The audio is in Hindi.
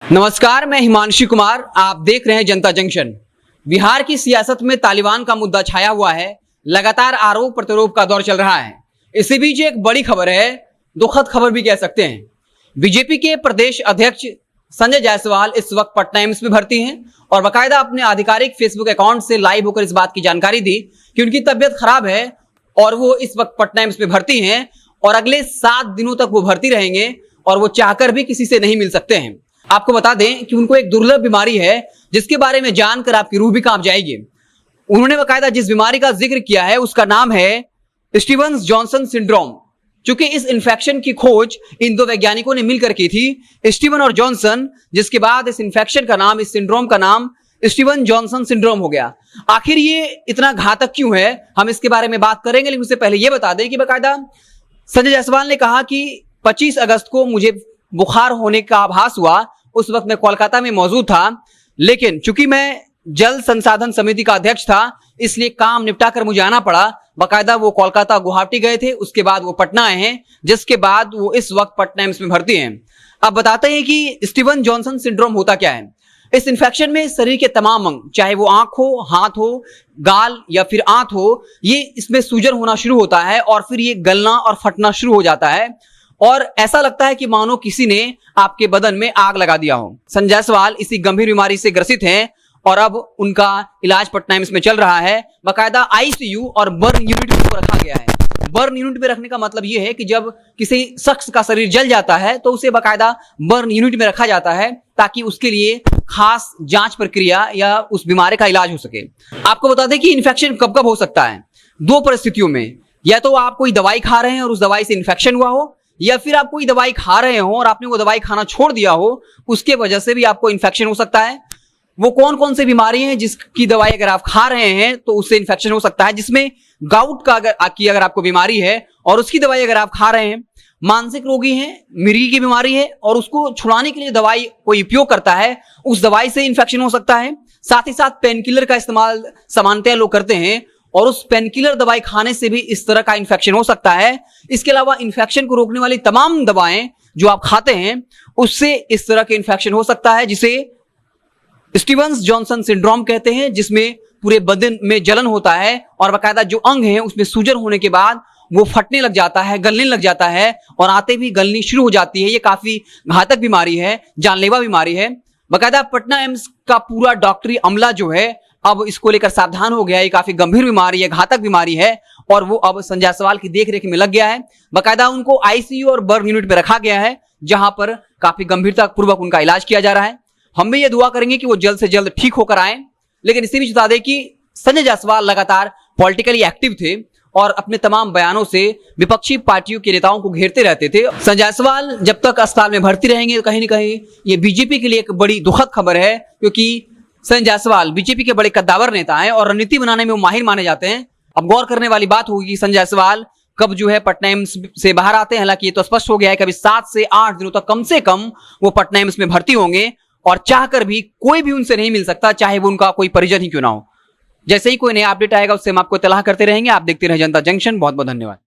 नमस्कार, मैं हिमांशु कुमार। आप देख रहे हैं जनता जंक्शन। बिहार की सियासत में तालिबान का मुद्दा छाया हुआ है। लगातार आरोप प्रत्यारोप का दौर चल रहा है। इसी बीच एक बड़ी खबर है, दुखद खबर भी कह सकते हैं। बीजेपी के प्रदेश अध्यक्ष संजय जायसवाल इस वक्त पटना एम्स में भर्ती हैं और बाकायदा अपने आधिकारिक फेसबुक अकाउंट से लाइव होकर इस बात की जानकारी दी कि उनकी तबियत खराब है और वो इस वक्त पटना एम्स में भर्ती हैं और अगले 7 दिनों तक वो भर्ती रहेंगे और वो चाहकर भी किसी से नहीं मिल सकते हैं। आपको बता दें कि उनको एक दुर्लभ बीमारी है जिसके बारे में जानकर आपकी रूह भी कांप जाएगी। उन्होंने बाकायदा जिस बीमारी का जिक्र किया है उसका नाम है स्टीवन्स जॉनसन सिंड्रोम। चूंकि इस इन्फेक्शन की खोज इन दो वैज्ञानिकों ने मिलकर की थी, स्टीवन और जॉनसन, जिसके बाद इस इन्फेक्शन का नाम, इस सिंड्रोम का नाम स्टीवन जॉनसन सिंड्रोम हो गया। आखिर ये इतना घातक क्यों है, हम इसके बारे में बात करेंगे, लेकिन उससे पहले ये बता दें कि बाकायदा संजय जायसवाल ने कहा कि 25 अगस्त को मुझे बुखार होने का आभास हुआ। उस वक्त मैं कोलकाता में मौजूद था, लेकिन चूंकि मैं जल संसाधन समिति का अध्यक्ष था इसलिए काम निपटा कर मुझे आना पड़ा। बाकायदा वो कोलकाता गुवाहाटी गए थे, उसके बाद वो पटना आए हैं, जिसके बाद वो इस वक्त पटना एम्स में भर्ती हैं। अब बताते हैं कि स्टीवन जॉनसन सिंड्रोम होता क्या है। इस इन्फेक्शन में शरीर के तमाम अंग, चाहे वो आंख हो, हाथ हो, गाल या फिर आंत हो, ये इसमें सूजन होना शुरू होता है और फिर ये गलना और फटना शुरू हो जाता है और ऐसा लगता है कि मानो किसी ने आपके बदन में आग लगा दिया हो। संजय जायसवाल इसी गंभीर बीमारी से ग्रसित हैं और अब उनका इलाज पटना एम्स में चल रहा है। बाकायदा आईसीयू और बर्न यूनिट में रखा गया है। बर्न यूनिट में रखने का मतलब यह है कि जब किसी शख्स का शरीर जल जाता है तो उसे बाकायदा बर्न यूनिट में रखा जाता है ताकि उसके लिए खास जांच प्रक्रिया या उस बीमारी का इलाज हो सके। आपको बता दें कि इन्फेक्शन कब कब हो सकता है। 2 परिस्थितियों में, या तो आप कोई दवाई खा रहे हैं और उस दवाई से इन्फेक्शन हुआ हो, या फिर आप कोई दवाई खा रहे हो और आपने वो दवाई खाना छोड़ दिया हो, उसके वजह से भी आपको इन्फेक्शन हो सकता है। वो कौन कौन सी बीमारी हैं जिसकी दवाई अगर आप खा रहे हैं तो उससे इन्फेक्शन हो सकता है, जिसमें गाउट का अगर आपको बीमारी है और उसकी दवाई अगर आप खा रहे हैं, मानसिक रोगी हैं, मिर्गी की बीमारी है और उसको छुड़ाने के लिए दवाई कोई उपयोग करता है, उस दवाई से इन्फेक्शन हो सकता है। साथ ही साथ पेन किलर का इस्तेमाल सामान्यतः लोग करते हैं और उस पेन किलर दवाई खाने से भी इस तरह का इन्फेक्शन हो सकता है। इसके अलावा इन्फेक्शन को रोकने वाली तमाम दवाएं जो आप खाते हैं उससे इस तरह के इन्फेक्शन हो सकता है, जिसे स्टीवन्स जॉनसन सिंड्रोम कहते हैं, जिसमें पूरे बदन में जलन होता है और बाकायदा जो अंग है उसमें सूजन होने के बाद वो फटने लग जाता है, गलने लग जाता है और आते भी गलनी शुरू हो जाती है। ये काफी घातक बीमारी है, जानलेवा बीमारी है। बाकायदा पटना एम्स का पूरा डॉक्टरी अमला जो है अब इसको लेकर सावधान हो गया है। ये काफी गंभीर बीमारी है, घातक बीमारी है और वो अब संजय जायसवाल की देखरेख में लग गया है। बाकायदा उनको आईसीयू और बर्न यूनिट में रखा गया है, जहां पर काफी गंभीरता पूर्वक उनका इलाज किया जा रहा है। हम भी ये दुआ करेंगे कि वो जल्द से जल्द ठीक होकर आए। लेकिन इसी बीच बता दें कि संजय जायसवाल लगातार पॉलिटिकली एक्टिव थे और अपने तमाम बयानों से विपक्षी पार्टियों के नेताओं को घेरते रहते थे। संजय जायसवाल जब तक अस्पताल में भर्ती रहेंगे तो कहीं ना कहीं ये बीजेपी के लिए एक बड़ी दुखद खबर है, क्योंकि संजय जायसवाल बीजेपी के बड़े कद्दावर नेता हैं और रणनीति बनाने में वो माहिर माने जाते हैं। अब गौर करने वाली बात होगी कि संजय जायसवाल कब जो है पटना एम्स से बाहर आते हैं। हालांकि ये तो स्पष्ट हो गया है कि अभी 7 से 8 दिनों तक कम से कम वो पटना एम्स में भर्ती होंगे और चाहकर भी कोई भी उनसे नहीं मिल सकता, चाहे वो उनका कोई परिजन ही क्यों ना हो। जैसे ही कोई नया अपडेट आएगा उससे हम आपको इत्तला करते रहेंगे। आप देखते रहे जनता जंक्शन। बहुत बहुत धन्यवाद।